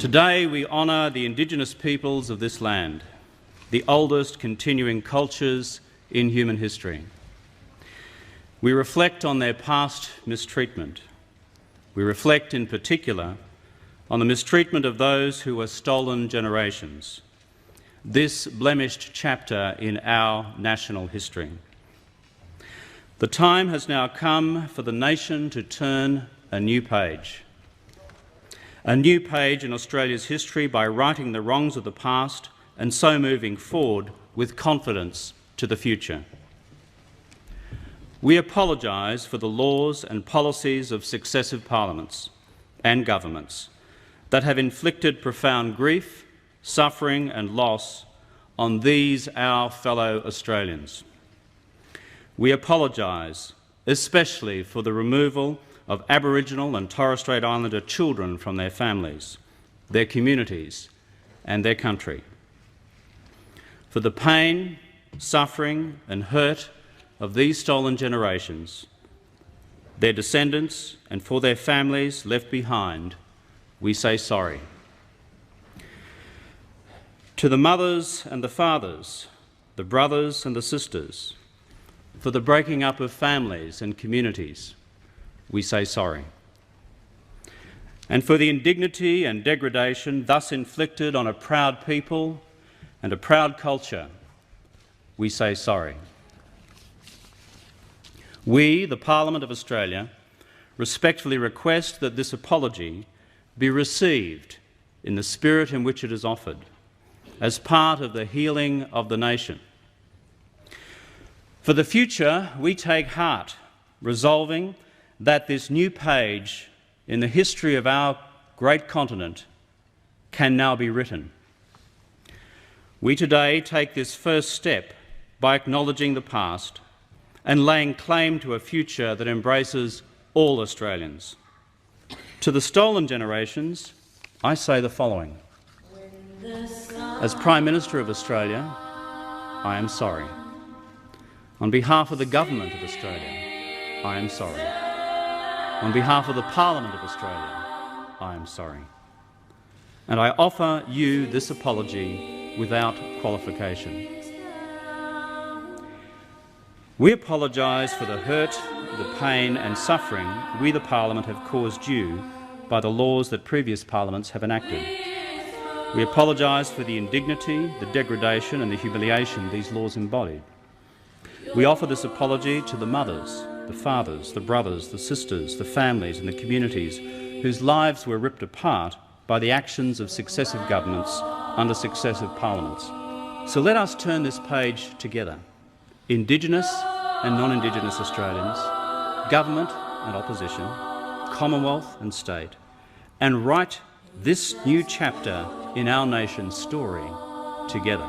Today we honour the Indigenous peoples of this land, the oldest continuing cultures in human history. We reflect on their past mistreatment. We reflect in particular on the mistreatment of those who were stolen generations, this blemished chapter in our national history. The time has now come for the nation to turn a new page in Australia's history by righting the wrongs of the past and so moving forward with confidence to the future. We apologise for the laws and policies of successive parliaments and governments that have inflicted profound grief, suffering and loss on these our fellow Australians. We apologise especially for the removal of Aboriginal and Torres Strait Islander children from their families, their communities and their country, for the pain, suffering and hurt of these stolen generations, their descendants and for their families left behind, we say sorry. To the mothers and the fathers, the brothers and the sisters, for the breaking up of families and communities, we say sorry. And for the indignity and degradation thus inflicted on a proud people and a proud culture, we say sorry. We, the Parliament of Australia, respectfully request that this apology be received in the spirit in which it is offered, as part of the healing of the nation. For the future, we take heart, resolving that this new page in the history of our great continent can now be written. We today take this first step by acknowledging the past and laying claim to a future that embraces all Australians. To the stolen generations, I say the following. As Prime Minister of Australia, I am sorry. On behalf of the Government of Australia, I am sorry. On behalf of the Parliament of Australia, I am sorry. And I offer you this apology without qualification. We apologise for the hurt, the pain and suffering we, the Parliament, have caused you by the laws that previous Parliaments have enacted. We apologise for the indignity, the degradation and the humiliation these laws embodied. We offer this apology to the mothers, the fathers, the brothers, the sisters, the families and the communities whose lives were ripped apart by the actions of successive governments under successive parliaments. So let us turn this page together, Indigenous and non-Indigenous Australians, government and opposition, Commonwealth and state, and write this new chapter in our nation's story together.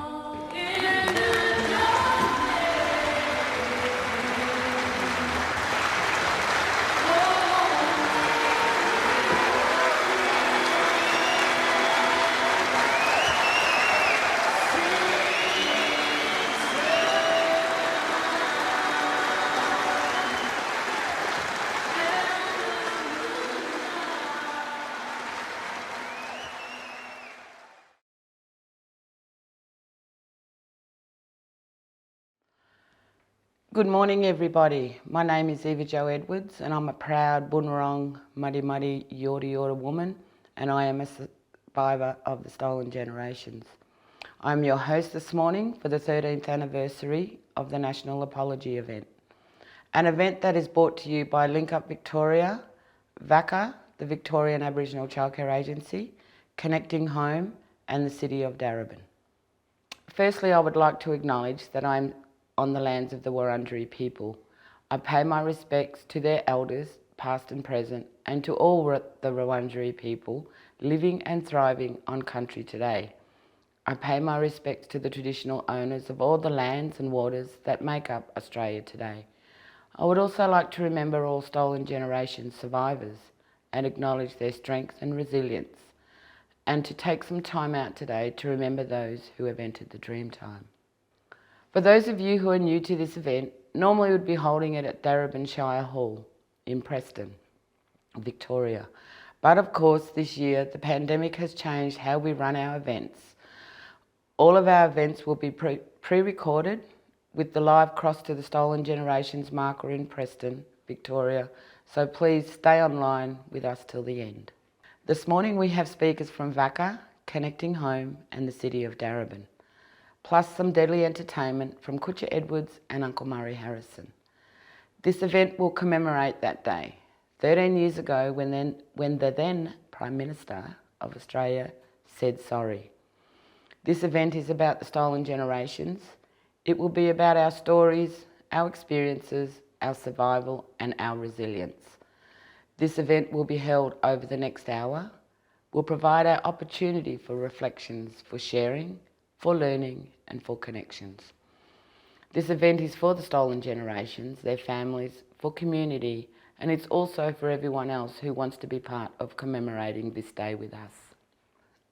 Good morning everybody. My name is Kutcha Edwards and I'm a proud Bunurong Muddy Muddy Yorta Yorta woman and I am a survivor of the stolen generations. I'm your host this morning for the 13th anniversary of the National Apology event. An event that is brought to you by Link Up Victoria, VACCA, the Victorian Aboriginal Childcare Agency, Connecting Home and the City of Darebin. Firstly, I would like to acknowledge that I'm on the lands of the Wurundjeri people. I pay my respects to their elders, past and present, and to all the Wurundjeri people living and thriving on country today. I pay my respects to the traditional owners of all the lands and waters that make up Australia today. I would also like to remember all stolen generation survivors and acknowledge their strength and resilience, and to take some time out today to remember those who have entered the Dreamtime. For those of you who are new to this event, normally we would be holding it at Darebin Shire Hall in Preston, Victoria. But of course, this year, the pandemic has changed how we run our events. All of our events will be pre-recorded with the live cross to the Stolen Generations marker in Preston, Victoria, so please stay online with us till the end. This morning we have speakers from VACCA, Connecting Home and the City of Darebin, plus some deadly entertainment from Kutcha Edwards and Uncle Murray Harrison. This event will commemorate that day, 13 years ago when the then Prime Minister of Australia said sorry. This event is about the stolen generations. It will be about our stories, our experiences, our survival and our resilience. This event will be held over the next hour. We'll provide our opportunity for reflections, for sharing, for learning and for connections. This event is for the stolen generations, their families, for community, and it's also for everyone else who wants to be part of commemorating this day with us.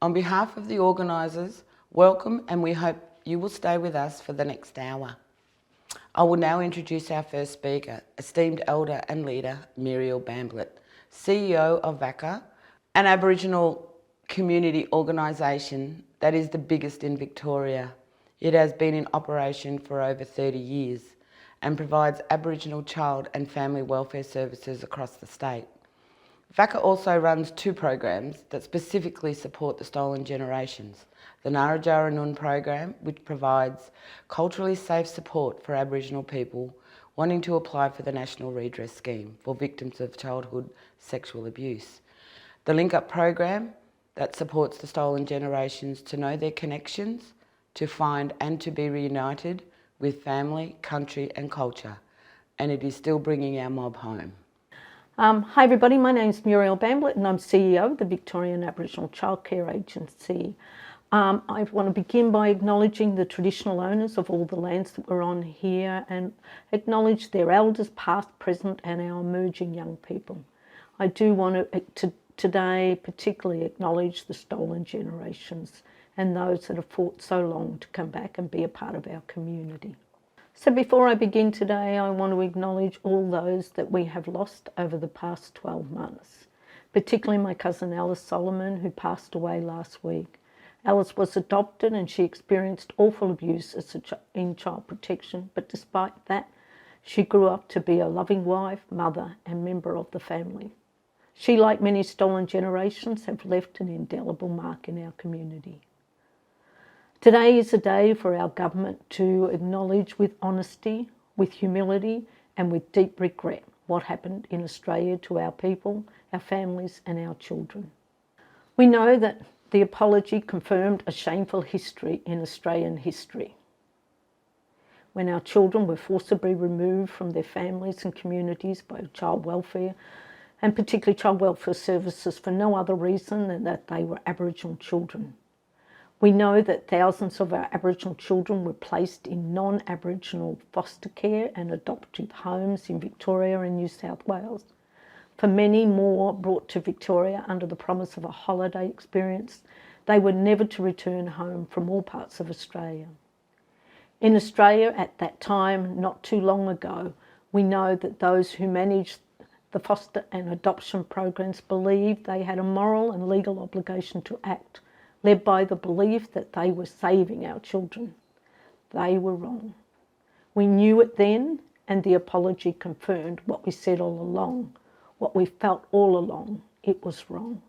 On behalf of the organisers, welcome, and we hope you will stay with us for the next hour. I will now introduce our first speaker, esteemed elder and leader, Muriel Bamblett, CEO of VACCA, an Aboriginal community organisation that is the biggest in Victoria. It has been in operation for over 30 years and provides Aboriginal child and family welfare services across the state. VACCA also runs 2 programs that specifically support the stolen generations. The Narrajara Nun program, which provides culturally safe support for Aboriginal people wanting to apply for the National Redress Scheme for victims of childhood sexual abuse. The Link Up program that supports the stolen generations to know their connections, to find and to be reunited with family, country and culture. And it is still bringing our mob home. Hi everybody, my name's Muriel Bamblett and I'm CEO of the Victorian Aboriginal Childcare Agency. I want to begin by acknowledging the traditional owners of all the lands that we're on here and acknowledge their elders past, present and our emerging young people. I do want to today particularly acknowledge the stolen generations and those that have fought so long to come back and be a part of our community. So before I begin today, I want to acknowledge all those that we have lost over the past 12 months, particularly my cousin Alice Solomon, who passed away last week. Alice was adopted and she experienced awful abuse in child protection, but despite that, she grew up to be a loving wife, mother and member of the family. She, like many stolen generations, have left an indelible mark in our community. Today is a day for our government to acknowledge with honesty, with humility and with deep regret what happened in Australia to our people, our families and our children. We know that the apology confirmed a shameful history in Australian history, when our children were forcibly removed from their families and communities by child welfare, and particularly child welfare services, for no other reason than that they were Aboriginal children. We know that thousands of our Aboriginal children were placed in non-Aboriginal foster care and adoptive homes in Victoria and New South Wales. For many more brought to Victoria under the promise of a holiday experience, they were never to return home from all parts of Australia. In Australia at that time, not too long ago, we know that those who managed the foster and adoption programs believed they had a moral and legal obligation to act, led by the belief that they were saving our children. They were wrong. We knew it then, and the apology confirmed what we said all along, what we felt all along. It was wrong.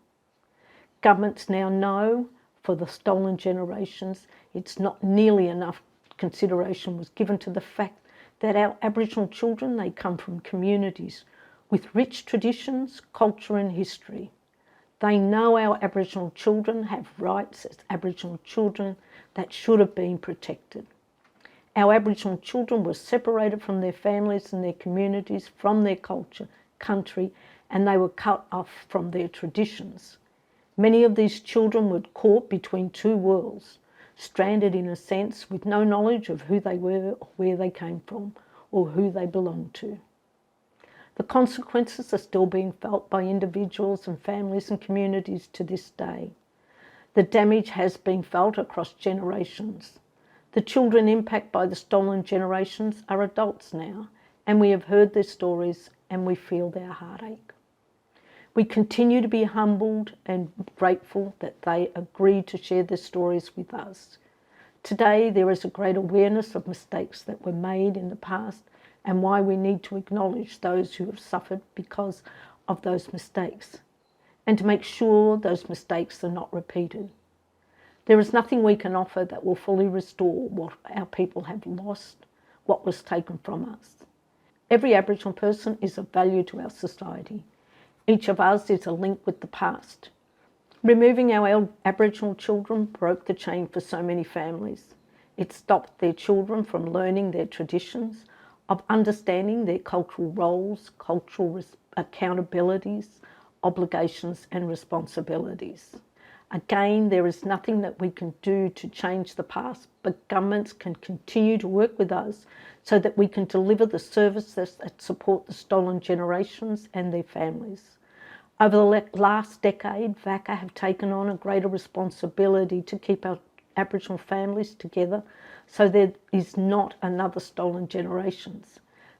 Governments now know for the stolen generations, it's not nearly enough consideration was given to the fact that our Aboriginal children, they come from communities with rich traditions, culture and history. They know our Aboriginal children have rights as Aboriginal children that should have been protected. Our Aboriginal children were separated from their families and their communities, from their culture, country, and they were cut off from their traditions. Many of these children were caught between 2 worlds, stranded in a sense with no knowledge of who they were or where they came from or who they belonged to. The consequences are still being felt by individuals and families and communities to this day. The damage has been felt across generations. The children impacted by the stolen generations are adults now, and we have heard their stories and we feel their heartache. We continue to be humbled and grateful that they agreed to share their stories with us. Today, there is a great awareness of mistakes that were made in the past and why we need to acknowledge those who have suffered because of those mistakes, and to make sure those mistakes are not repeated. There is nothing we can offer that will fully restore what our people have lost, what was taken from us. Every Aboriginal person is of value to our society. Each of us is a link with the past. Removing our Aboriginal children broke the chain for so many families. It stopped their children from learning their traditions, of understanding their cultural roles, cultural accountabilities, obligations and responsibilities. Again, there is nothing that we can do to change the past, but governments can continue to work with us so that we can deliver the services that support the stolen generations and their families. Over the last decade, VACCA have taken on a greater responsibility to keep our Aboriginal families together so there is not another stolen generations.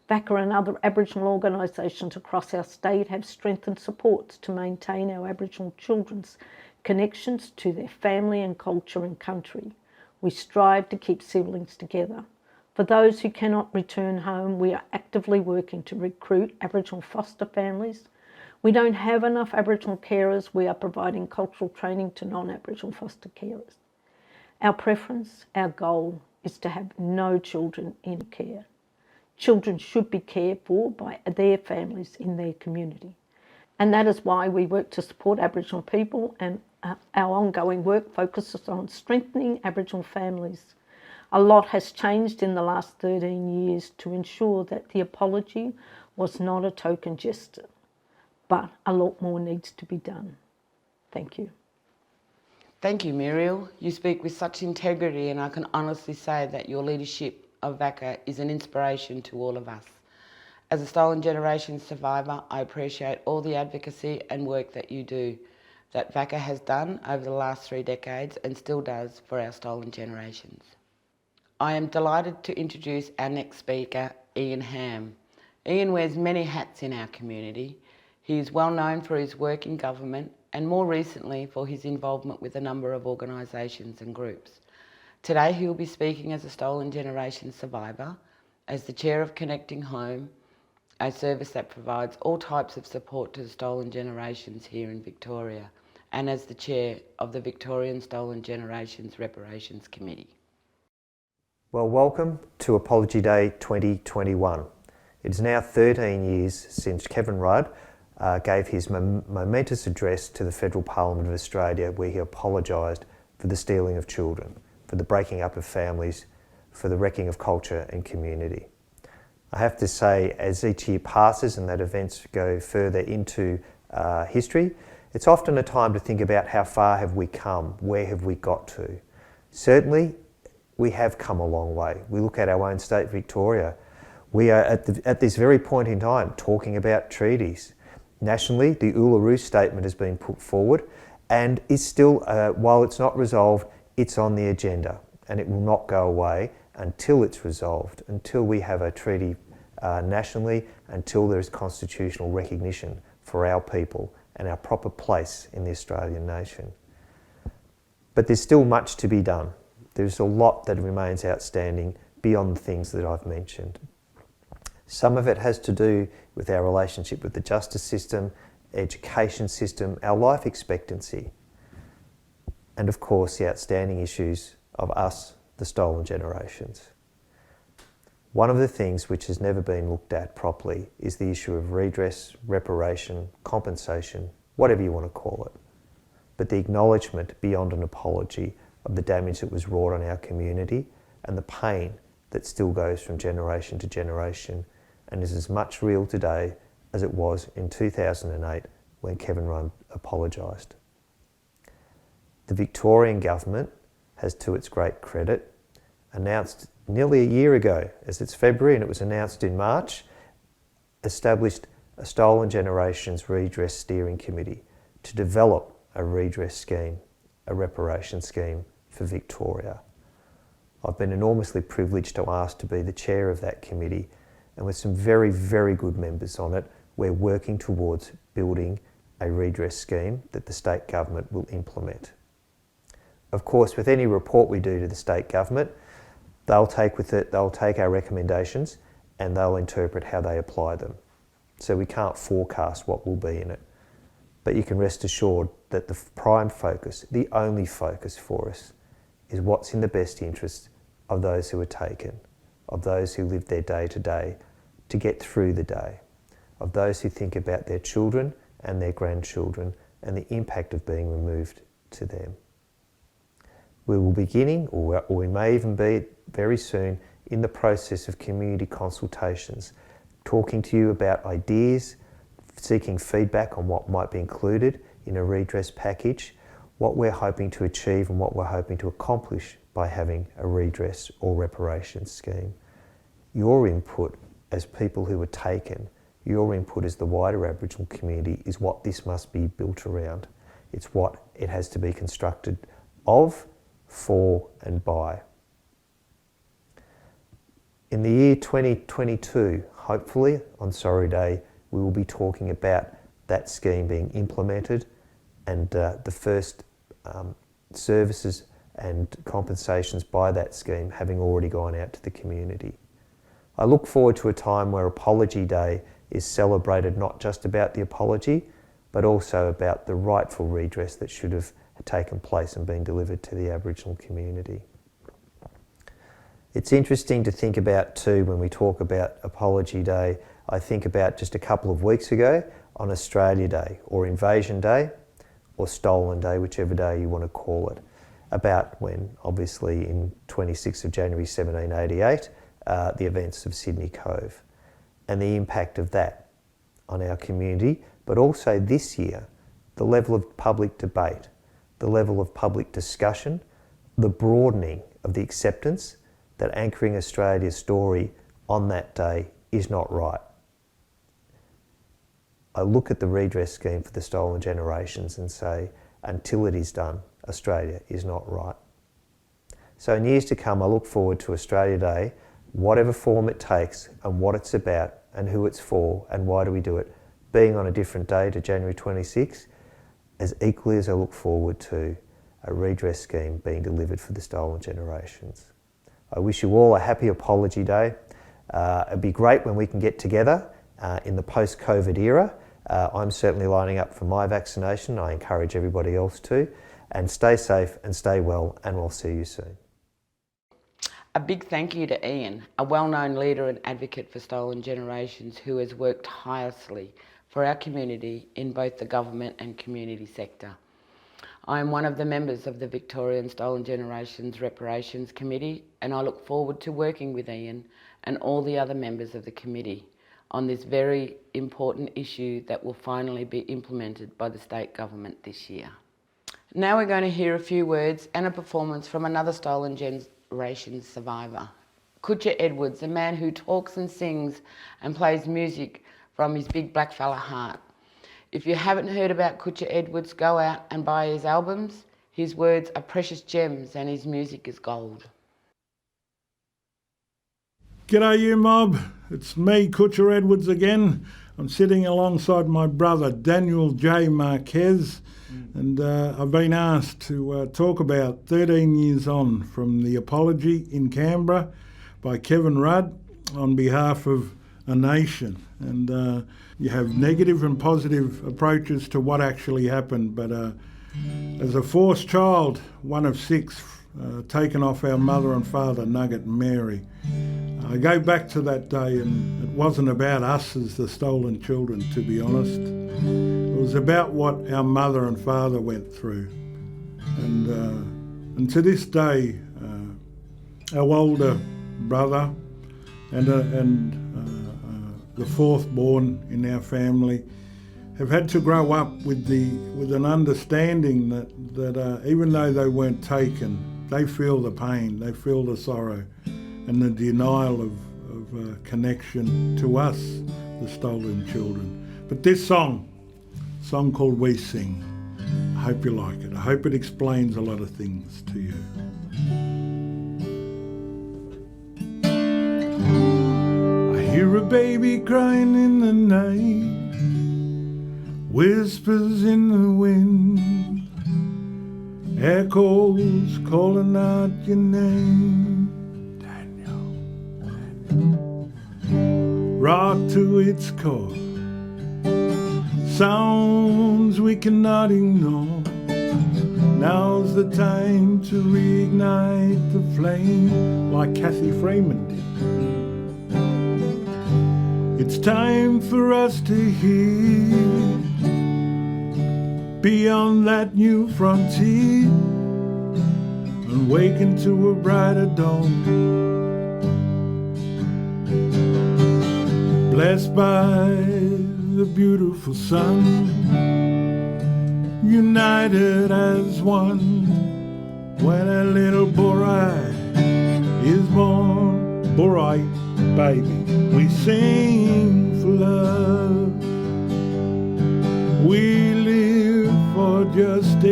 VACCA and other Aboriginal organisations across our state have strengthened supports to maintain our Aboriginal children's connections to their family and culture and country. We strive to keep siblings together. For those who cannot return home, we are actively working to recruit Aboriginal foster families. We don't have enough Aboriginal carers. We are providing cultural training to non-Aboriginal foster carers. Our preference, our goal, is to have no children in care. Children should be cared for by their families in their community. And that is why we work to support Aboriginal people, and our ongoing work focuses on strengthening Aboriginal families. A lot has changed in the last 13 years to ensure that the apology was not a token gesture, but a lot more needs to be done. Thank you. Thank you, Muriel. You speak with such integrity, and I can honestly say that your leadership of VACCA is an inspiration to all of us. As a Stolen Generations survivor, I appreciate all the advocacy and work that you do, that VACCA has done over the last 3 decades and still does for our stolen generations. I am delighted to introduce our next speaker, Ian Hamm. Ian wears many hats in our community. He is well known for his work in government and more recently for his involvement with a number of organisations and groups. Today he will be speaking as a Stolen Generations survivor, as the chair of Connecting Home, a service that provides all types of support to the stolen generations here in Victoria, and as the chair of the Victorian Stolen Generations Reparations Committee. Well, welcome to Apology Day 2021. It is now 13 years since Kevin Rudd gave his momentous address to the Federal Parliament of Australia, where he apologised for the stealing of children, for the breaking up of families, for the wrecking of culture and community. I have to say, as each year passes and that events go further into history, it's often a time to think about how far have we come, where have we got to. Certainly, we have come a long way. We look at our own state, Victoria. We are at this very point in time talking about treaties. Nationally, the Uluru Statement has been put forward and is still, while it's not resolved, it's on the agenda, and it will not go away until it's resolved, until we have a treaty nationally, until there is constitutional recognition for our people and our proper place in the Australian nation. But there's still much to be done. There's a lot that remains outstanding beyond the things that I've mentioned. Some of it has to do with our relationship with the justice system, education system, our life expectancy, and of course the outstanding issues of us, the stolen generations. One of the things which has never been looked at properly is the issue of redress, reparation, compensation, whatever you want to call it. But the acknowledgement beyond an apology of the damage that was wrought on our community and the pain that still goes from generation to generation and is as much real today as it was in 2008 when Kevin Rudd apologised. The Victorian government has, to its great credit, announced nearly a year ago, as it's February and it was announced in March, established a Stolen Generations Redress Steering Committee to develop a redress scheme, a reparation scheme for Victoria. I've been enormously privileged to ask to be the chair of that committee, and with some very, very good members on it, we're working towards building a redress scheme that the state government will implement. Of course, with any report we do to the state government, they'll take our recommendations and they'll interpret how they apply them. So we can't forecast what will be in it. But you can rest assured that the prime focus, the only focus for us, is what's in the best interest of those who are taken, of those who live their day to day to get through the day, of those who think about their children and their grandchildren and the impact of being removed to them. We will be beginning, or we may even be very soon, in the process of community consultations, talking to you about ideas, seeking feedback on what might be included in a redress package, what we're hoping to achieve and what we're hoping to accomplish by having a redress or reparations scheme. Your input as people who are taken, your input as the wider Aboriginal community is what this must be built around. It's what it has to be constructed of, for and by. In the year 2022, hopefully on Sorry Day, we will be talking about that scheme being implemented and the first services and compensations by that scheme having already gone out to the community. I look forward to a time where Apology Day is celebrated not just about the apology, but also about the rightful redress that should have taken place and been delivered to the Aboriginal community. It's interesting to think about too, when we talk about Apology Day, I think about just a couple of weeks ago on Australia Day, or Invasion Day, or Stolen Day, whichever day you want to call it, about when, obviously in 26th of January 1788, the events of Sydney Cove, and the impact of that on our community, but also this year, the level of public debate, the level of public discussion, the broadening of the acceptance that anchoring Australia's story on that day is not right. I look at the redress scheme for the stolen generations and say, until it is done, Australia is not right. So in years to come, I look forward to Australia Day, whatever form it takes and what it's about and who it's for and why do we do it, being on a different day to January 26, as equally as I look forward to a redress scheme being delivered for the stolen generations. I wish you all a happy Apology Day. It'd be great when we can get together in the post-COVID era. I'm certainly lining up for my vaccination. I encourage everybody else to. And stay safe and stay well, and we'll see you soon. A big thank you to Ian, a well-known leader and advocate for stolen generations who has worked tirelessly for our community in both the government and community sector. I am one of the members of the Victorian Stolen Generations Reparations Committee, and I look forward to working with Ian and all the other members of the committee on this very important issue that will finally be implemented by the state government this year. Now we're going to hear a few words and a performance from another stolen generations survivor, Kutcha Edwards, a man who talks and sings and plays music from his big blackfella heart. If you haven't heard about Kutcha Edwards, go out and buy his albums. His words are precious gems and his music is gold. G'day you mob, it's me, Kutcha Edwards again. I'm sitting alongside my brother Daniel J. Marquez, and I've been asked to talk about 13 years on from the apology in Canberra by Kevin Rudd on behalf of a nation. And you have negative and positive approaches to what actually happened, but as a forced child, one of 6, taken off our mother and father, Nugget and Mary, I go back to that day, and it wasn't about us as the stolen children, to be honest. It was about what our mother and father went through. And to this day, our older brother and the fourth born in our family have had to grow up with an understanding that even though they weren't taken, they feel the pain, they feel the sorrow and the denial of connection to us, the stolen children. But this song called We Sing, I hope you like it. I hope it explains a lot of things to you. I hear a baby crying in the night, whispers in the wind, echoes calling out your name. Daniel, rock to its core, sounds we cannot ignore. Now's the time to reignite the flame, like Kathy Freeman did. It's time for us to hear beyond that new frontier and waken to a brighter dawn. Blessed by the beautiful sun, united as one. When a little boy is born, boy, baby, we sing for love. We live for justice.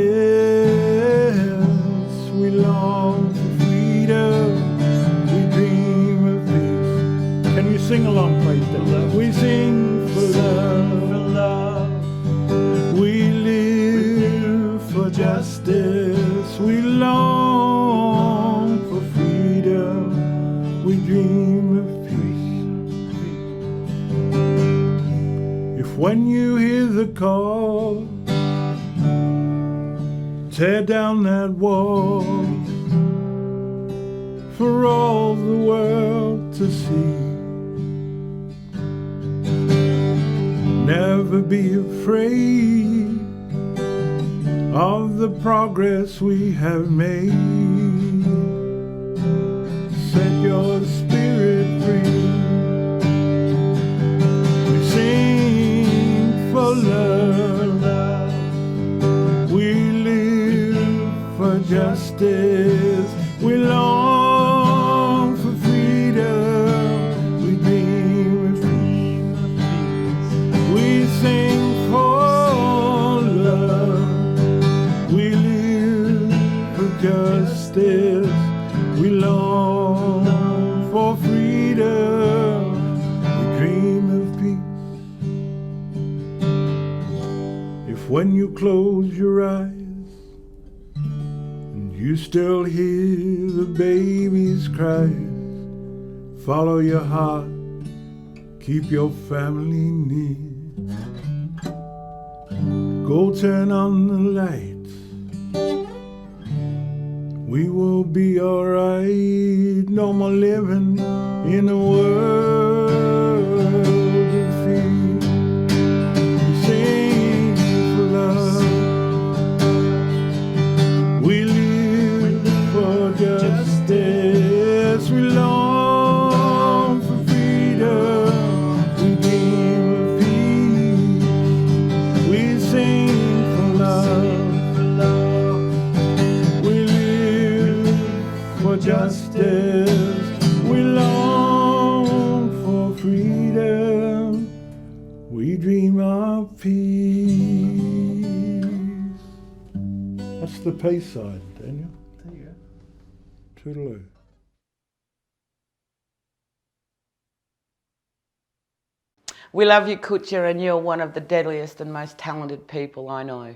We long for freedom. We dream of peace. Can you sing along, please, Dad? We sing for love. We live for justice. We long for freedom. We dream of peace. If when you hear the call, tear down that wall for all the world to see. Never be afraid of the progress we have made. Set your spirit free. We sing for love. We live for justice. We long for freedom. We dream of peace. We sing for love. We live for justice. We long for freedom. We dream of peace. If when you close your eyes and you still hear the baby's cries, follow your heart, keep your family near. Go turn on the lights. We will be alright. No more living in a world of fear. We sing for love. We live for justice. We long for freedom. We dream of peace. We sing for love. We live for justice. We long for freedom. We dream of peace. That's the peace side, Daniel. There you go. Toodaloo. We love you, Kutcha, and you're one of the deadliest and most talented people I know.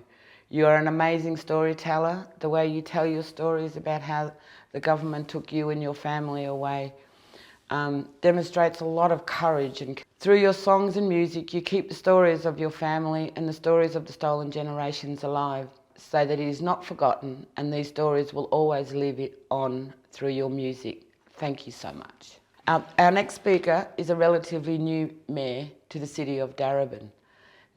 You are an amazing storyteller. The way you tell your stories about how the government took you and your family away demonstrates a lot of courage. And through your songs and music, you keep the stories of your family and the stories of the stolen generations alive, so that it is not forgotten, and these stories will always live on through your music. Thank you so much. Our next speaker is a relatively new mayor to the city of Darebin,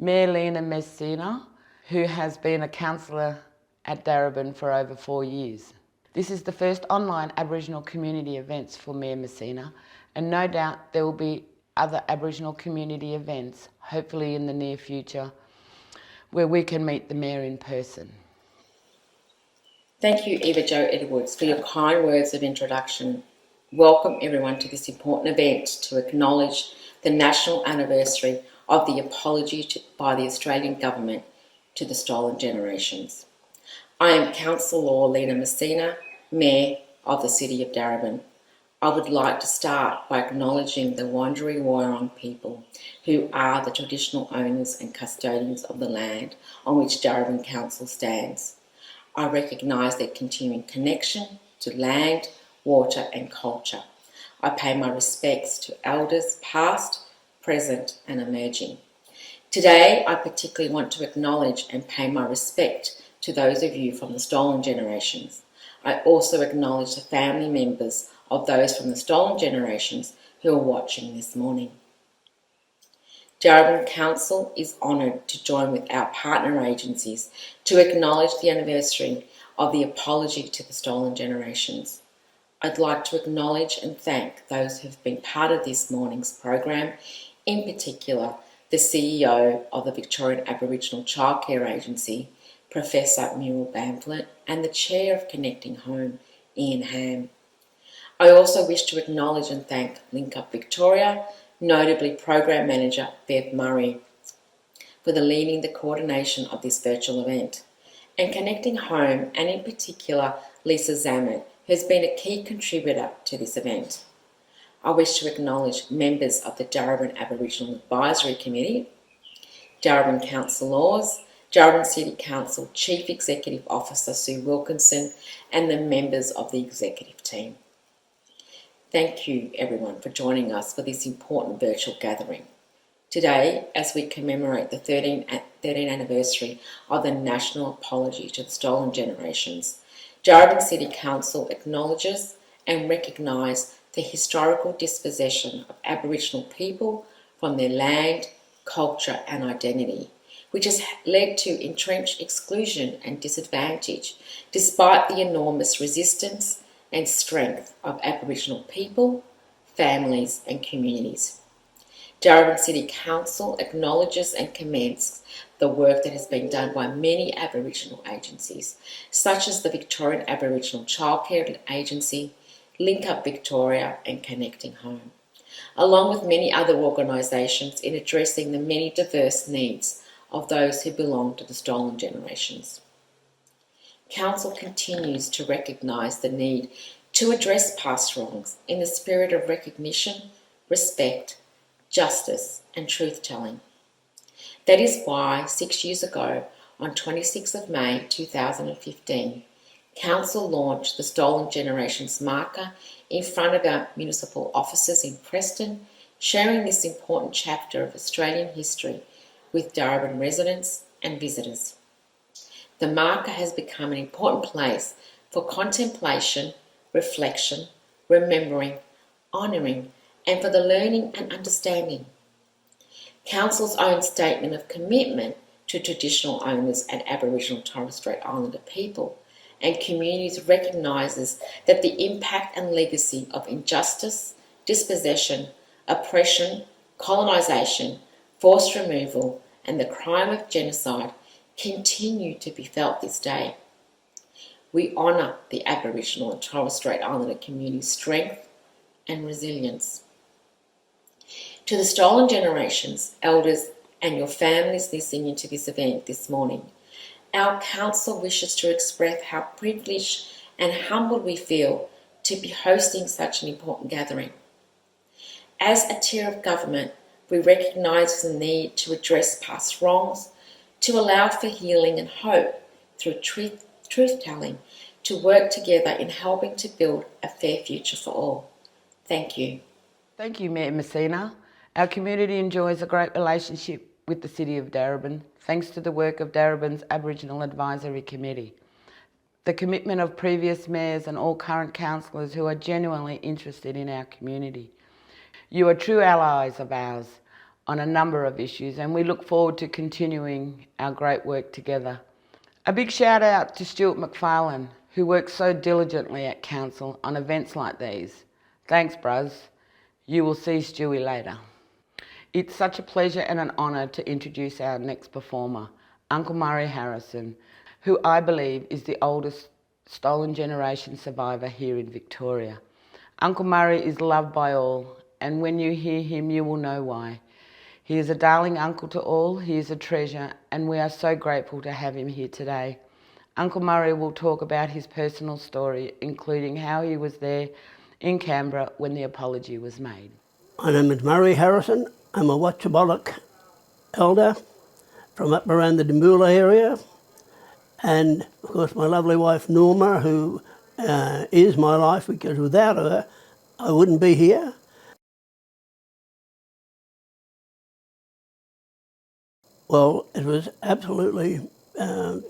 Marlena Messina, who has been a councillor at Darebin for over 4 years. This is the first online Aboriginal community events for Mayor Messina, and no doubt there will be other Aboriginal community events, hopefully in the near future, where we can meet the Mayor in person. Thank you, Eva Jo Edwards, for your kind words of introduction. Welcome everyone to this important event to acknowledge the national anniversary of the apology by the Australian Government to the stolen generations. I am Councillor Marlena Messina, Mayor of the City of Darebin. I would like to start by acknowledging the Wurundjeri Wurrung people, who are the traditional owners and custodians of the land on which Darebin Council stands. I recognise their continuing connection to land, water and culture. I pay my respects to elders past, present and emerging. Today, I particularly want to acknowledge and pay my respect to those of you from the stolen generations. I also acknowledge the family members of those from the stolen generations who are watching this morning. Darebin Council is honoured to join with our partner agencies to acknowledge the anniversary of the apology to the stolen generations. I'd like to acknowledge and thank those who have been part of this morning's program, in particular the CEO of the Victorian Aboriginal Childcare Agency, Professor Muriel Bamblett, and the Chair of Connecting Home, Ian Hamm. I also wish to acknowledge and thank Link Up Victoria, notably Program Manager Bev Murray, for leading the coordination of this virtual event, and Connecting Home, and in particular Lisa Zammit, who has been a key contributor to this event. I wish to acknowledge members of the Darebin Aboriginal Advisory Committee, Darebin Councillors, Darebin City Council Chief Executive Officer Sue Wilkinson, and the members of the executive team. Thank you everyone for joining us for this important virtual gathering. Today, as we commemorate the 13th anniversary of the National Apology to the Stolen Generations, Darebin City Council acknowledges and recognises the historical dispossession of Aboriginal people from their land, culture and identity, which has led to entrenched exclusion and disadvantage, despite the enormous resistance and strength of Aboriginal people, families and communities. Darebin City Council acknowledges and commends the work that has been done by many Aboriginal agencies, such as the Victorian Aboriginal Childcare Agency, Link Up Victoria and Connecting Home, along with many other organisations in addressing the many diverse needs of those who belong to the stolen generations. Council continues to recognise the need to address past wrongs in the spirit of recognition, respect, justice and truth-telling. That is why 6 years ago, on 26th of May 2015, Council launched the Stolen Generations marker in front of our municipal offices in Preston, sharing this important chapter of Australian history with Darebin residents and visitors. The marker has become an important place for contemplation, reflection, remembering, honouring, and for the learning and understanding. Council's own statement of commitment to traditional owners and Aboriginal Torres Strait Islander people and communities recognises that the impact and legacy of injustice, dispossession, oppression, colonisation, forced removal and the crime of genocide continue to be felt this day. We honour the Aboriginal and Torres Strait Islander community's strength and resilience. To the stolen generations, elders and your families listening to this event this morning, our council wishes to express how privileged and humbled we feel to be hosting such an important gathering. As a tier of government, we recognise the need to address past wrongs, to allow for healing and hope through truth-telling, to work together in helping to build a fair future for all. Thank you. Thank you, Mayor Messina. Our community enjoys a great relationship with the City of Darebin, thanks to the work of Darebin's Aboriginal Advisory Committee, the commitment of previous mayors and all current councillors who are genuinely interested in our community. You are true allies of ours on a number of issues, and we look forward to continuing our great work together. A big shout out to Stuart McFarlane, who works so diligently at Council on events like these. Thanks, Bruz. You will see Stewie later. It's such a pleasure and an honour to introduce our next performer, Uncle Murray Harrison, who I believe is the oldest stolen generation survivor here in Victoria. Uncle Murray is loved by all, and when you hear him, you will know why. He is a darling uncle to all, he is a treasure, and we are so grateful to have him here today. Uncle Murray will talk about his personal story, including how he was there in Canberra when the apology was made. My name is Murray Harrison. I'm a Watchabollock elder from up around the Dimboola area, and of course my lovely wife Norma, who is my life, because without her I wouldn't be here. Well, it was absolutely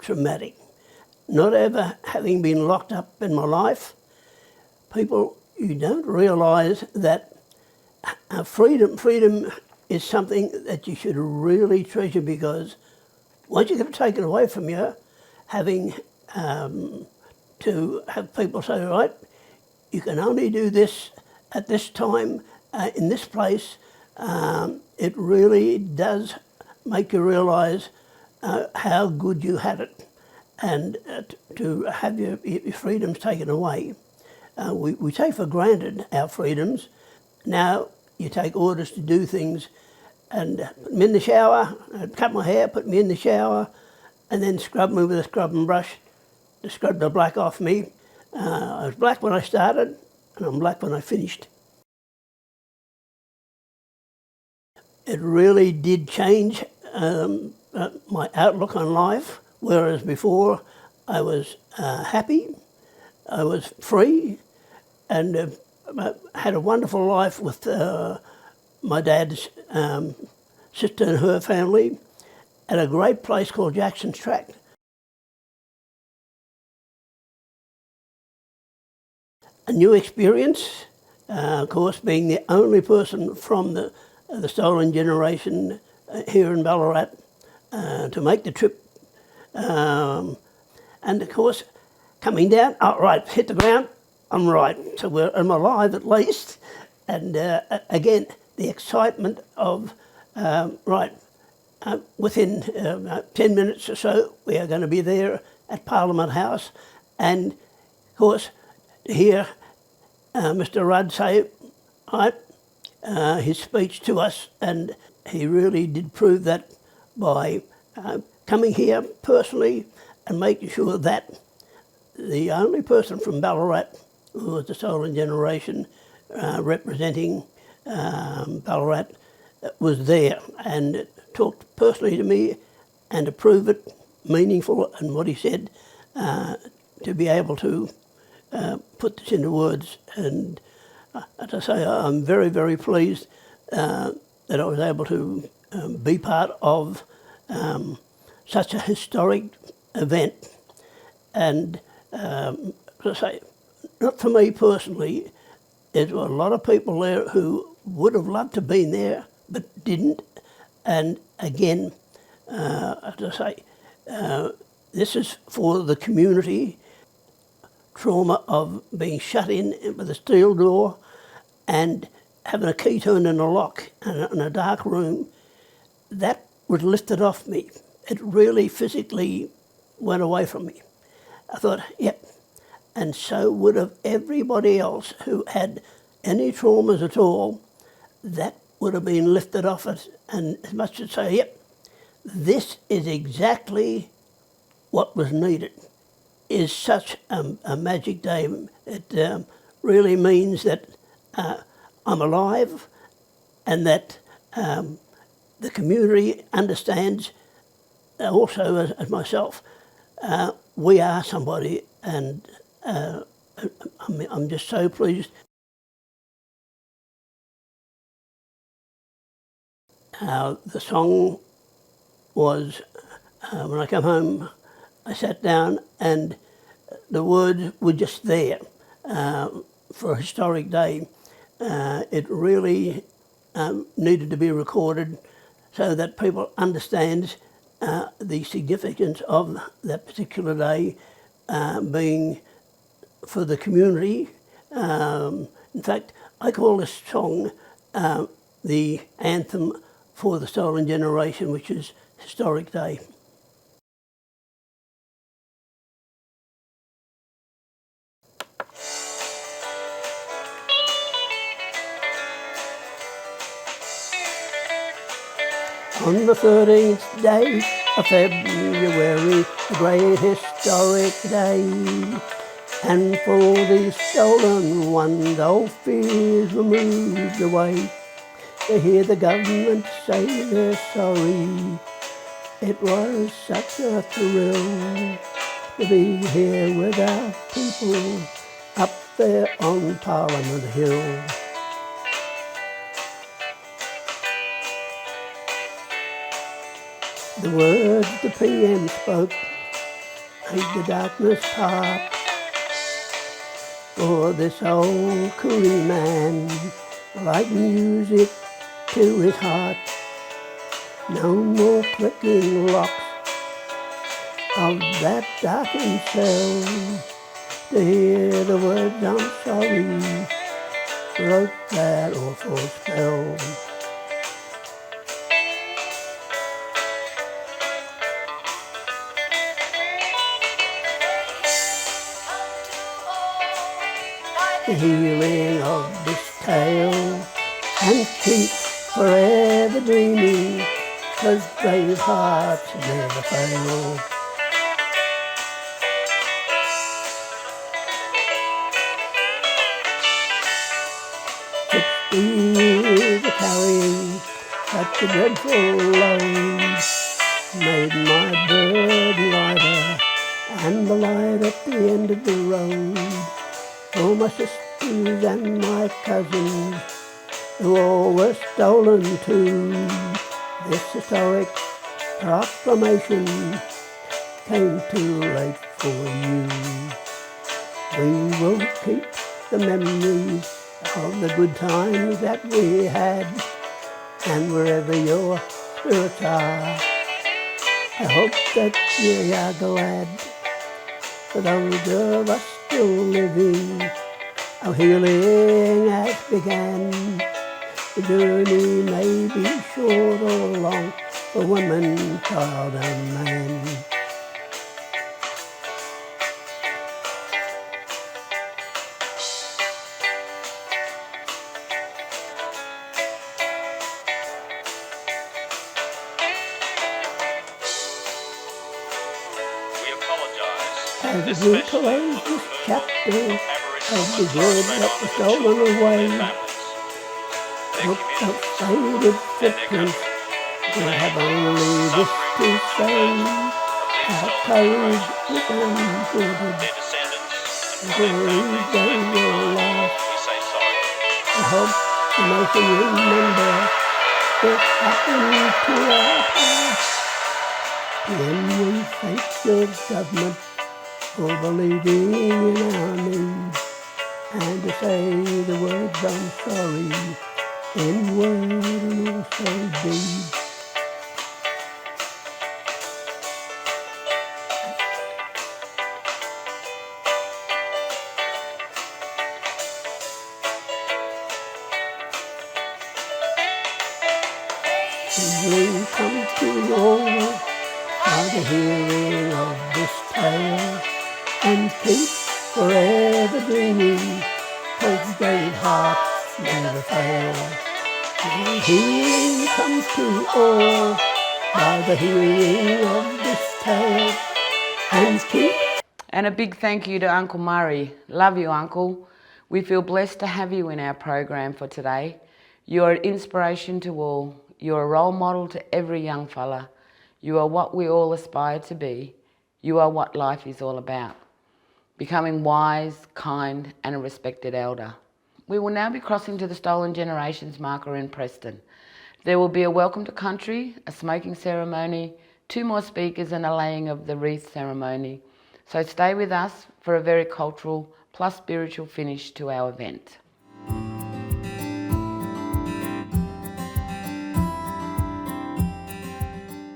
traumatic. Not ever having been locked up in my life, people, you don't realise that freedom is something that you should really treasure, because once you get it taken away from you, having to have people say, right, you can only do this at this time, in this place, it really does make you realise how good you had it, and to have your freedoms taken away. We take for granted our freedoms. Now you take orders to do things, and put me in the shower, I'd cut my hair, put me in the shower, and then scrub me with a scrubbing brush to scrub the black off me. I was black when I started, and I'm black when I finished. It really did change my outlook on life, whereas before I was happy, I was free, and had a wonderful life with my dad's sister and her family at a great place called Jackson's Tract. A new experience, of course, being the only person from the stolen generation here in Ballarat to make the trip. And of course, coming down, oh, right, hit the ground, I'm right. So I'm alive at least. And again, the excitement of, within 10 minutes or so, we are going to be there at Parliament House. And of course, to hear Mr. Rudd say, his speech to us, and he really did prove that by coming here personally and making sure that the only person from Ballarat who was the stolen generation representing Ballarat was there, and talked personally to me and to prove it meaningful and what he said, to be able to put this into words. And as I say, I'm very, very pleased that I was able to be part of such a historic event. And as I say, not for me personally, there were a lot of people there who would have loved to have been there but didn't. And again, as I say, this is for the community. Trauma of being shut in with a steel door and having a key turned in a lock in a dark room, that was lifted off me. It really physically went away from me. I thought, yep, and so would have everybody else who had any traumas at all, that would have been lifted off it, and as much as say, yep, this is exactly what was needed. Is such a magic day. It really means that I'm alive, and that the community understands also as myself, we are somebody, and I'm just so pleased. The song was, when I come home, I sat down and the words were just there for a historic day. It really needed to be recorded so that people understand the significance of that particular day being for the community. In fact, I call this song the Anthem for the Stolen Generation, which is Historic Day. On the 13th day of February, a great historic day, And for all these stolen ones, all fears were moved away. To hear the government say they're sorry, it was such a thrill to be here with our people up there on Parliament Hill. The words the PM spoke made the darkness part. For this old coolie man, like music to his heart. No more clicking locks of that darkened cell. To hear the words I'm sorry broke that awful spell. The healing of this tale, and keep forever dreaming, 'cause brave hearts never fail. 60 years of carrying such a dreadful load made my burden lighter, and the light at the end of the road. For my sisters and my cousins, who all were stolen too, this historic proclamation came too late for you. We will keep the memories of the good times that we had, and wherever your spirits are, I hope that you are glad. For those of us still living, our healing has began. The journey may be short or long for woman, child and man. As we close this chapter of the good that was stolen away, look the faded footprints, we have only this to say: our courage is unboarded, believe they will last. I hope the nation remember what happened to our past. When we thank your government for believing in our need, and to say the words I'm sorry in word and also deed. We come to all by the hearing of this tale, and keep forever dreaming, 'cause brave hearts never fail. And healing comes to all by the hearing of this tale, and keep. And a big thank you to Uncle Murray. Love you, Uncle. We feel blessed to have you in our program for today. You're an inspiration to all. You're a role model to every young fella. You are what we all aspire to be. You are what life is all about. Becoming wise, kind, and a respected elder. We will now be crossing to the Stolen Generations marker in Preston. There will be a welcome to country, a smoking ceremony, 2 more speakers, and a laying of the wreath ceremony. So stay with us for a very cultural plus spiritual finish to our event.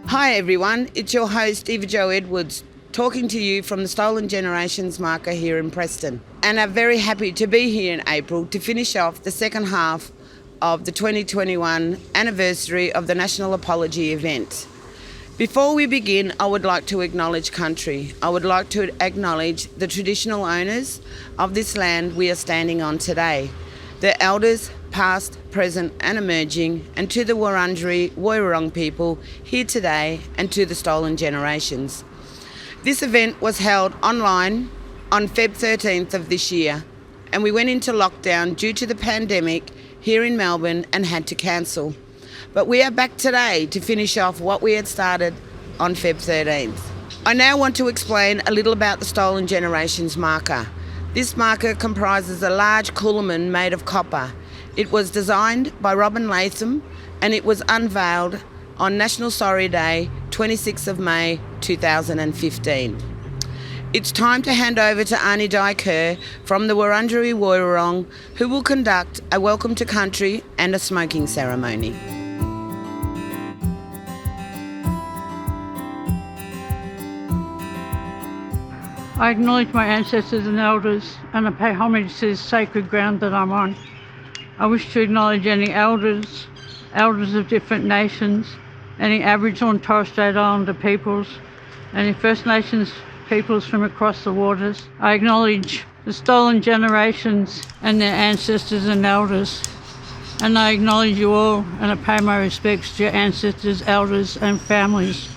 Hi everyone, it's your host Eva Jo Edwards, talking to you from the Stolen Generations marker here in Preston. And I'm very happy to be here in April to finish off the second half of the 2021 anniversary of the National Apology event. Before we begin, I would like to acknowledge country. I would like to acknowledge the traditional owners of this land we are standing on today, the elders, past, present and emerging, and to the Wurundjeri Woiwurrung people here today, and to the Stolen Generations. This event was held online on Feb 13th of this year, and we went into lockdown due to the pandemic here in Melbourne and had to cancel. But we are back today to finish off what we had started on Feb 13th. I now want to explain a little about the Stolen Generations marker. This marker comprises a large coolamon made of copper. It was designed by Robin Latham and it was unveiled on National Sorry Day, 26th of May 2015. It's time to hand over to Arnie Di Kerr from the Wurundjeri Woiwurrung, who will conduct a welcome to country and a smoking ceremony. I acknowledge my ancestors and elders and I pay homage to this sacred ground that I'm on. I wish to acknowledge any elders of different nations, any Aboriginal and Torres Strait Islander peoples, any First Nations peoples from across the waters. I acknowledge the stolen generations and their ancestors and elders, and I acknowledge you all and I pay my respects to your ancestors, elders and families.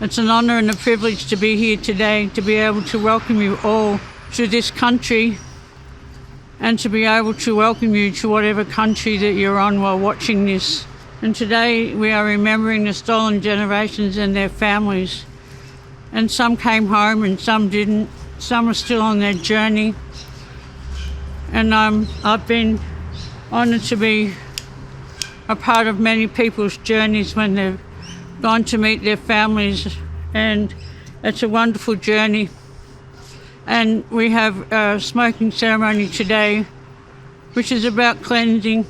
It's an honour and a privilege to be here today, to be able to welcome you all to this country and to be able to welcome you to whatever country that you're on while watching this. And today we are remembering the stolen generations and their families. And some came home and some didn't. Some are still on their journey. And I've been honoured to be a part of many people's journeys when they've gone to meet their families, and it's a wonderful journey. And we have a smoking ceremony today, which is about cleansing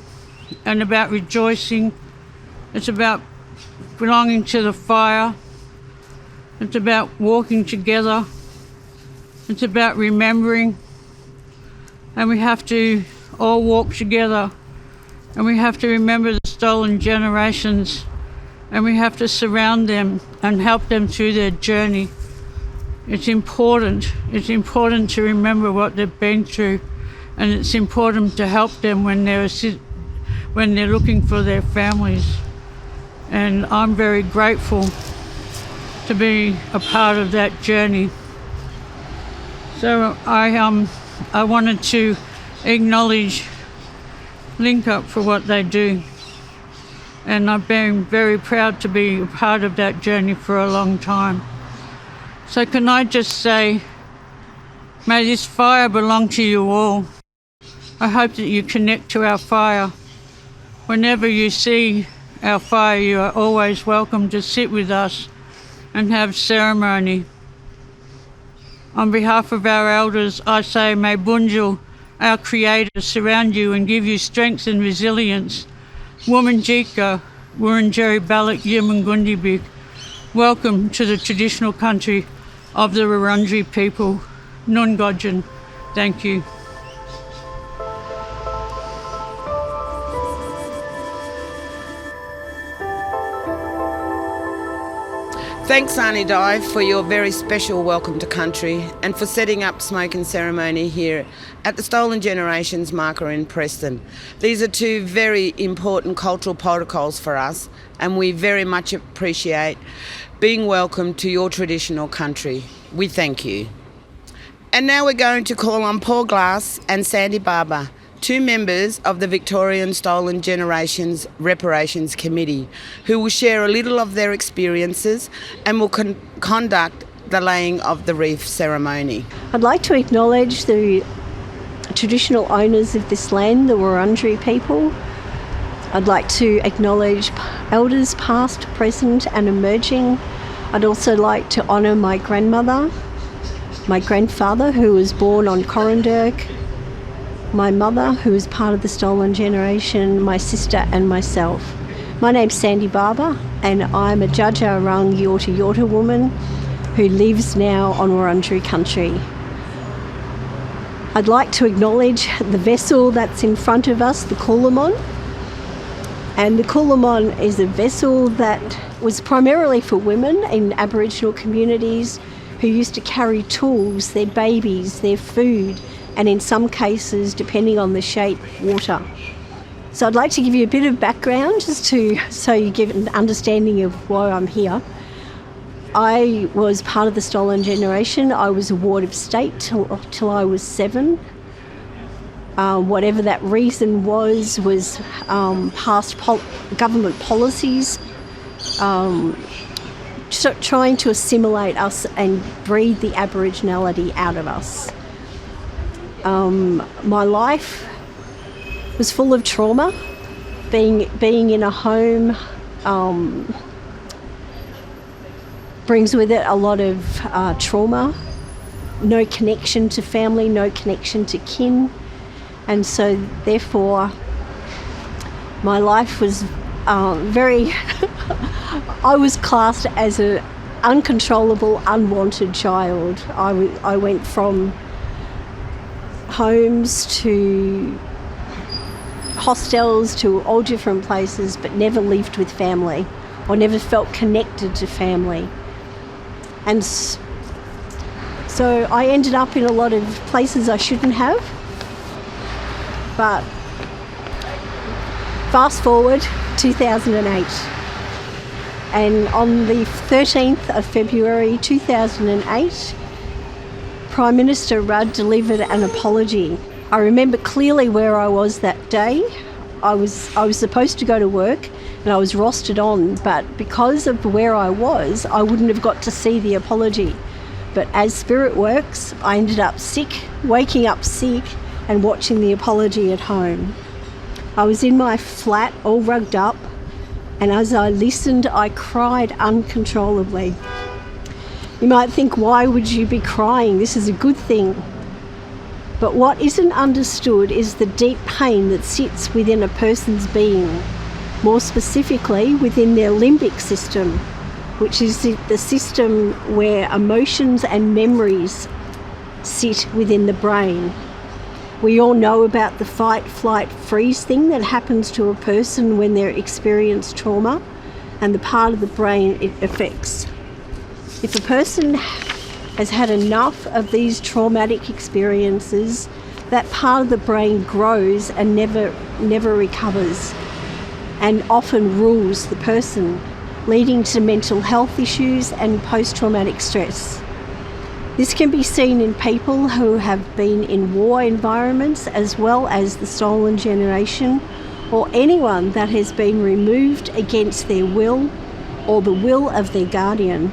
and about rejoicing. It's about belonging to the fire. It's about walking together. It's about remembering. And we have to all walk together. And we have to remember the stolen generations. And we have to surround them and help them through their journey. It's important. It's important to remember what they've been through. And it's important to help them when they're looking for their families. And I'm very grateful to be a part of that journey. So I wanted to acknowledge Link Up for what they do. And I've been very proud to be a part of that journey for a long time. So can I just say, may this fire belong to you all. I hope that you connect to our fire. Whenever you see our fire, you are always welcome to sit with us and have ceremony. On behalf of our elders, I say, may Bunjil, our Creator, surround you and give you strength and resilience. Womanjika, Wurundjeri Balak Yimungundibik. Welcome to the traditional country of the Wurundjeri people. Nungodjan. Thank you. Thanks, Arnie Di, for your very special welcome to country and for setting up smoking ceremony here at the Stolen Generations marker in Preston. These are two very important cultural protocols for us, and we very much appreciate being welcomed to your traditional country. We thank you. And now we're going to call on Paul Glass and Sandy Barber, two members of the Victorian Stolen Generations Reparations Committee, who will share a little of their experiences and will conduct the laying of the wreath ceremony. I'd like to acknowledge the traditional owners of this land, the Wurundjeri people. I'd like to acknowledge elders past, present and emerging. I'd also like to honour my grandmother, my grandfather who was born on Corranderk, my mother, who is part of the Stolen Generation, my sister and myself. My name's Sandy Barber and I'm a Kutcha Edwards Yorta Yorta woman who lives now on Wurundjeri country. I'd like to acknowledge the vessel that's in front of us, the coolamon. And the coolamon is a vessel that was primarily for women in Aboriginal communities who used to carry tools, their babies, their food, and in some cases, depending on the shape, water. So I'd like to give you a bit of background so you get an understanding of why I'm here. I was part of the stolen generation. I was a ward of state till I was 7. Whatever that reason was past government policies trying to assimilate us and breed the Aboriginality out of us. My life was full of trauma. Being in a home brings with it a lot of trauma, no connection to family, no connection to kin, and so therefore my life was very I was classed as an uncontrollable, unwanted child. I went from homes to hostels to all different places, but never lived with family or never felt connected to family. And so I ended up in a lot of places I shouldn't have. But fast forward 2008, and on the 13th of February 2008, Prime Minister Rudd delivered an apology. I remember clearly where I was that day. I was supposed to go to work and I was rostered on, but because of where I was, I wouldn't have got to see the apology. But as spirit works, I ended up sick, waking up sick and watching the apology at home. I was in my flat, all rugged up, and as I listened, I cried uncontrollably. You might think, why would you be crying? This is a good thing. But what isn't understood is the deep pain that sits within a person's being, more specifically within their limbic system, which is the system where emotions and memories sit within the brain. We all know about the fight, flight, freeze thing that happens to a person when they experience trauma and the part of the brain it affects. If a person has had enough of these traumatic experiences, that part of the brain grows and never recovers and often rules the person, leading to mental health issues and post-traumatic stress. This can be seen in people who have been in war environments, as well as the stolen generation, or anyone that has been removed against their will or the will of their guardian.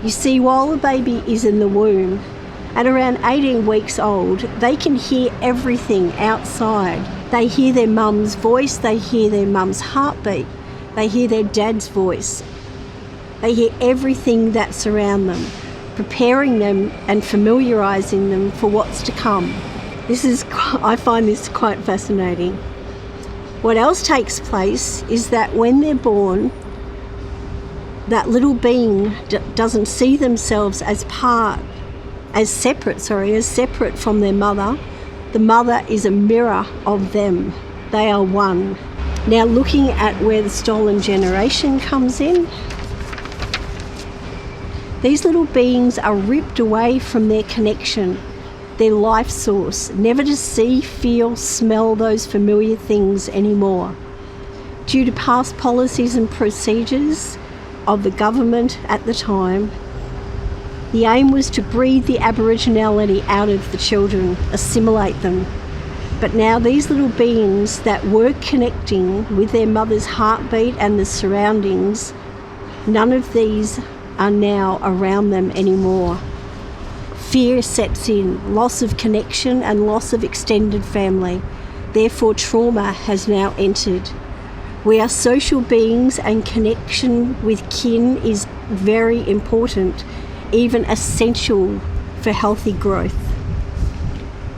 You see, while the baby is in the womb, at around 18 weeks old, they can hear everything outside. They hear their mum's voice, they hear their mum's heartbeat, they hear their dad's voice. They hear everything that surrounds them, preparing them and familiarising them for what's to come. I find this quite fascinating. What else takes place is that when they're born, that little being doesn't see themselves as separate from their mother. The mother is a mirror of them. They are one. Now, looking at where the stolen generation comes in, these little beings are ripped away from their connection, their life source, never to see, feel, smell those familiar things anymore. Due to past policies and procedures of the government at the time, the aim was to breed the Aboriginality out of the children, assimilate them. But now these little beings that were connecting with their mother's heartbeat and the surroundings, none of these are now around them anymore. Fear sets in, loss of connection and loss of extended family. Therefore, trauma has now entered. We are social beings and connection with kin is very important, even essential for healthy growth.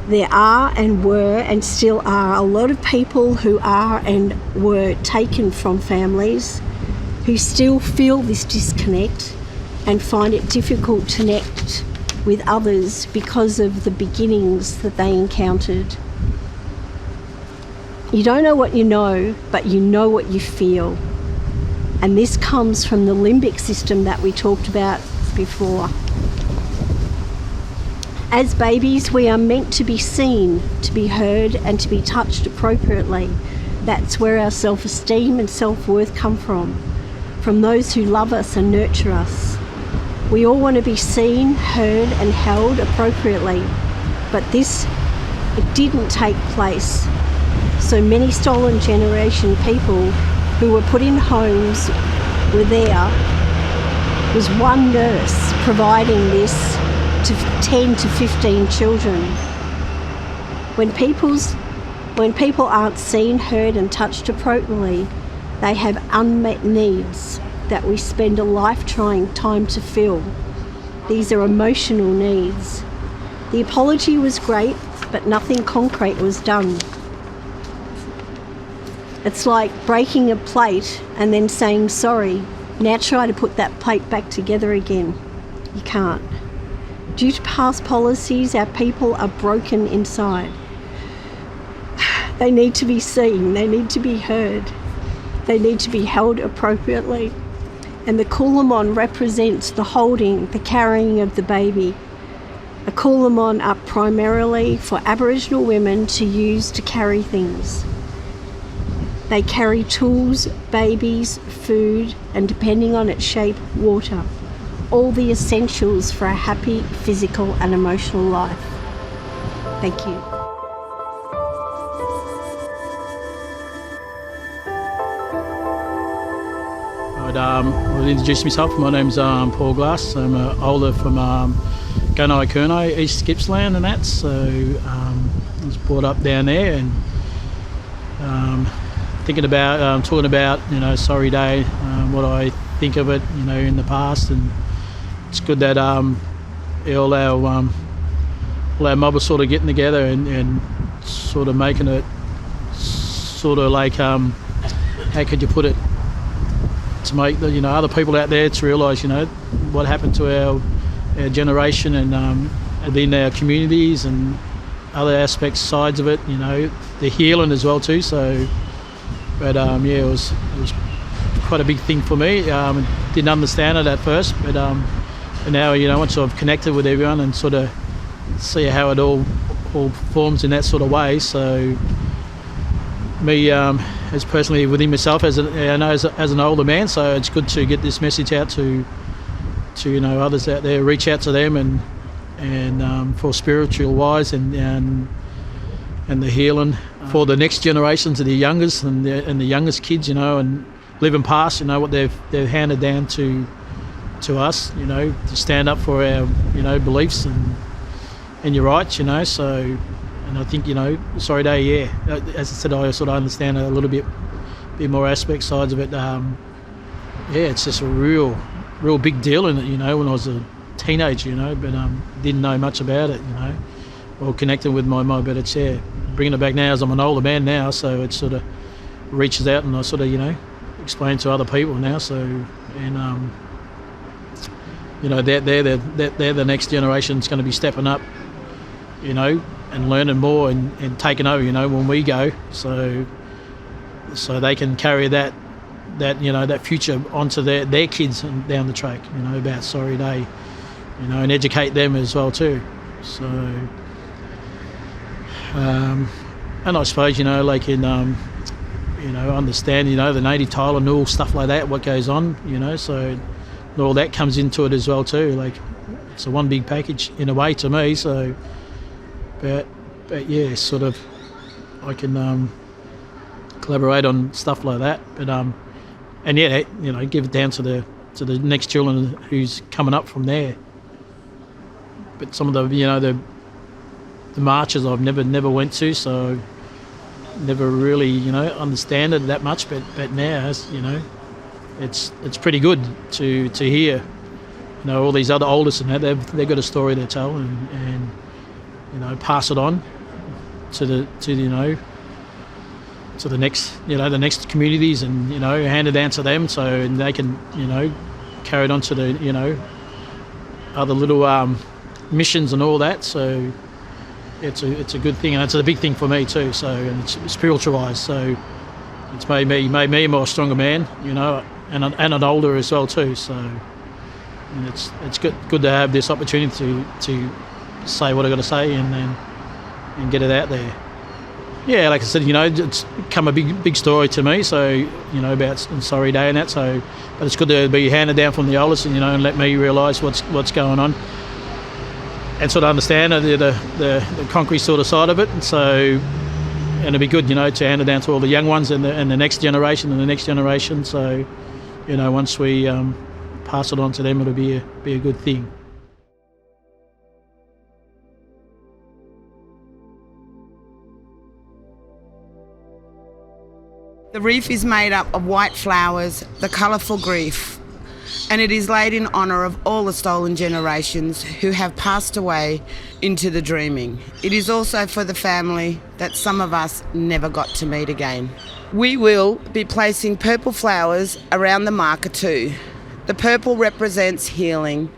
There are and were and still are a lot of people who are and were taken from families who still feel this disconnect and find it difficult to connect with others because of the beginnings that they encountered. You don't know what you know, but you know what you feel. And this comes from the limbic system that we talked about before. As babies, we are meant to be seen, to be heard, and to be touched appropriately. That's where our self-esteem and self-worth come from those who love us and nurture us. We all want to be seen, heard and held appropriately, but it didn't take place. So many stolen generation people who were put in homes were there. Was one nurse providing this to 10 to 15 children. When people aren't seen, heard and touched appropriately, they have unmet needs that we spend a lifetime to fill. These are emotional needs. The apology was great, but nothing concrete was done. It's like breaking a plate and then saying sorry. Now try to put that plate back together again. You can't. Due to past policies, our people are broken inside. They need to be seen, they need to be heard, they need to be held appropriately. And the Coolamon represents the holding, the carrying of the baby. A Coolamon are primarily for Aboriginal women to use to carry things. They carry tools, babies, food, and depending on its shape, water. All the essentials for a happy physical and emotional life. Thank you. I'll introduce myself. My name's Paul Glass. I'm older from Gunai Kurnai, East Gippsland and that, so I was brought up down there and thinking about, talking about, Sorry Day, what I think of it, in the past, and it's good that all our mob are sort of getting together and sort of making it sort of like, how could you put it, to make the, other people out there to realise, what happened to our generation and in our communities and other aspects, sides of it, the healing as well too. So, but it was quite a big thing for me. Didn't understand it at first, but now once I've connected with everyone and sort of see how it all forms in that sort of way. So me as personally within myself as an older man, so it's good to get this message out to others out there, reach out to them and for spiritual wise and the healing for the next generations of the youngest and the youngest kids, and living past what they've handed down to us, to stand up for our beliefs and your rights, so. And I think, Sorry Day, yeah, as I said, I sort of understand a little bit more aspect sides of it. It's just a real big deal in it, when I was a teenager, but didn't know much about it, or connecting with my mum. But it's, bringing it back now as I'm an older man now, so it sort of reaches out and I sort of, explain to other people now. So, and, they're the next generation that's going to be stepping up, and learning more and taking over, when we go, so they can carry that future onto their kids and down the track, about Sorry Day, and educate them as well too. So, and I suppose, like in, understand, the native title and all stuff like that, what goes on, so all that comes into it as well too. Like, it's a one big package in a way to me, so. But yeah, sort of, I can collaborate on stuff like that. But and yeah, give it down to the next children who's coming up from there. But some of the the marches I've never went to, so never really understand it that much. But now it's pretty good to hear all these other oldest and that they've got a story to tell and pass it on to the next the next communities and hand it down to them so and they can carry it on to the other little missions and all that. So it's a good thing, and it's a big thing for me too. So, and it's spiritual wise, so it's made me a more stronger man, and an older as well too. So, and it's good to have this opportunity to say what I got to say and get it out there. yeah, like I said, it's become a big story to me. So about Sorry Day and that. So, but it's good to be handed down from the oldest, and let me realise what's going on, and sort of understand the concrete sort of side of it. And so, and it'd be good, to hand it down to all the young ones and the next generation and the next generation. So, once we pass it on to them, it'll be a good thing. The wreath is made up of white flowers, the colourful grief, and it is laid in honour of all the stolen generations who have passed away into the dreaming. It is also for the family that some of us never got to meet again. We will be placing purple flowers around the marker too. The purple represents healing.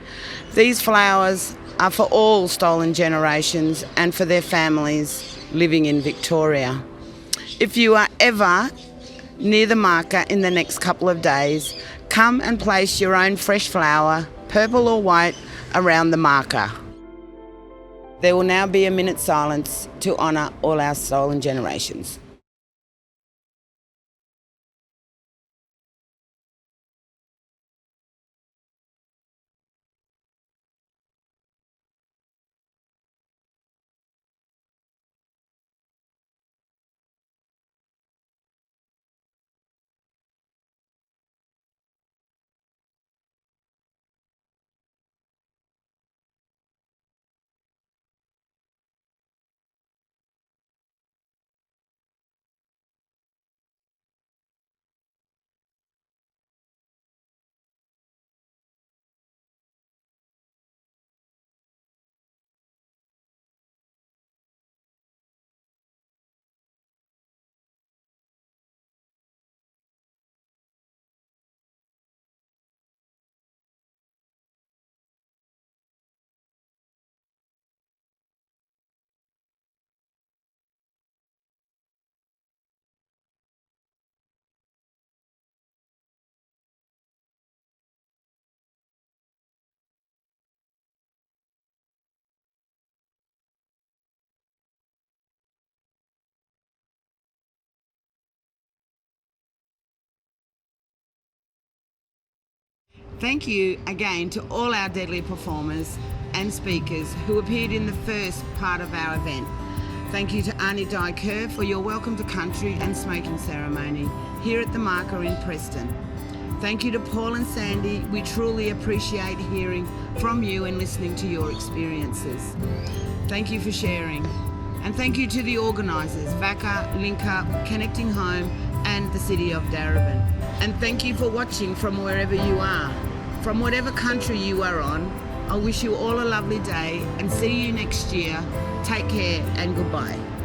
These flowers are for all stolen generations and for their families living in Victoria. If you are ever near the marker in the next couple of days, come and place your own fresh flower, purple or white, around the marker. There will now be a minute's silence to honour all our stolen generations. Thank you again to all our deadly performers and speakers who appeared in the first part of our event. Thank you to Arnie Di Kerr for your welcome to country and smoking ceremony here at the marker in Preston. Thank you to Paul and Sandy. We truly appreciate hearing from you and listening to your experiences. Thank you for sharing. And thank you to the organisers, VACCA, Link Up, Connecting Home and the City of Darebin. And thank you for watching from wherever you are. From whatever country you are on, I wish you all a lovely day and see you next year. Take care and goodbye.